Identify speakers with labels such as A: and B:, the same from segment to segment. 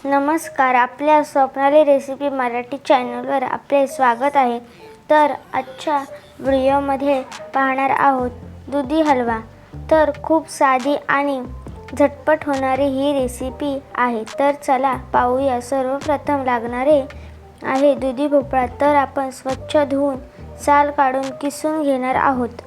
A: नमस्कार, आपल्या स्वप्नाली रेसिपी मराठी चॅनलवर आपले स्वागत आहे. तर आजच्या व्हिडिओमध्ये पाहणार आहोत दुधी हलवा. तर खूप साधी आणि झटपट होणारी ही रेसिपी आहे. तर चला पाहूया. सर्वप्रथम लागणारे आहे दुधी भोपळा. तर आपण स्वच्छ धुवून साल काढून किसून घेणार आहोत.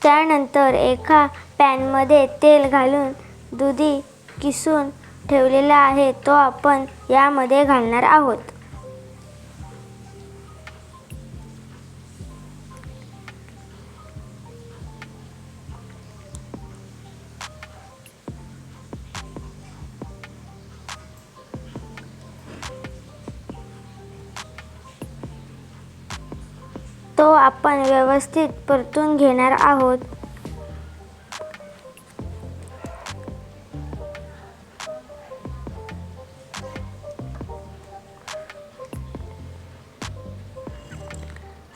A: त्यानंतर एका पॅनमध्ये तेल घालून दुधी किसून ठेवलेला आहे तो आपण यामध्ये घालणार आहोत. तो आपण व्यवस्थित परतून घेणार आहोत.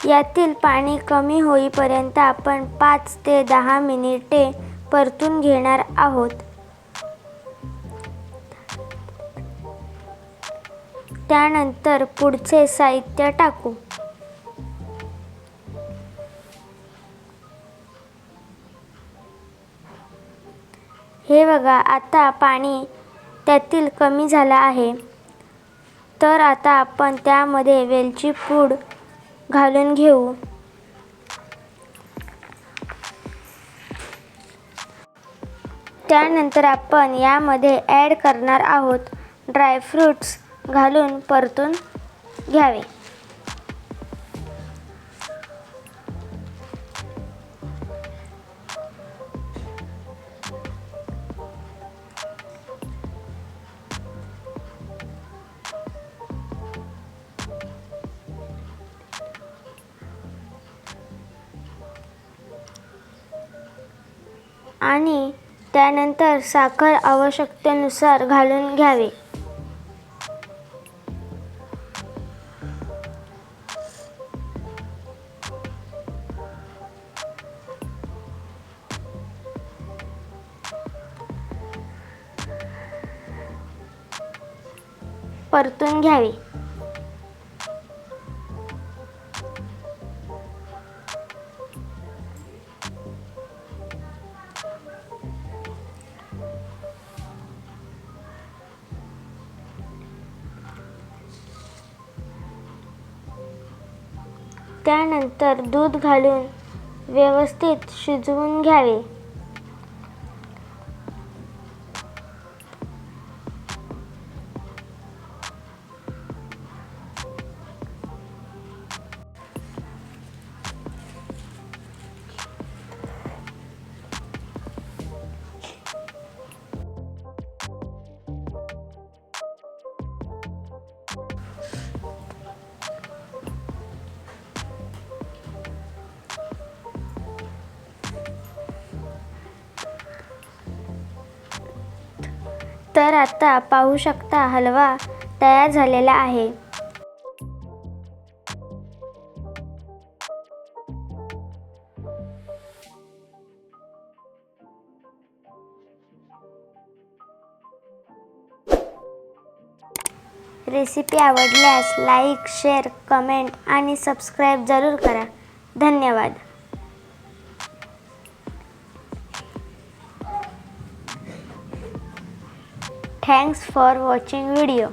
A: यातील पाणी कमी होईपर्यंत आपण 5 ते 10 मिनिटे परतून घेणार आहोत. त्यानंतर पुढचे साहित्य टाकू. हे बघा, आता पाणी त्यातील कमी झालं आहे. तर आता आपण त्यामध्ये वेलची पूड घालून घेऊ. त्यानंतर आपण यामध्ये ॲड करणार आहोत ड्रायफ्रूट्स घालून परतून घ्यावे. आणि त्यानंतर साखर आवश्यकतेनुसार घालून घ्यावे. परतून घ्यावे. त्यानंतर दूध घालून व्यवस्थित शिजवून घ्यावे. तर आता पाहू शकता, हलवा तयार झालेला आहे. रेसिपी आवडल्यास लाईक, शेअर, कमेंट आणि सबस्क्राईब जरूर करा. धन्यवाद. Thanks for watching video.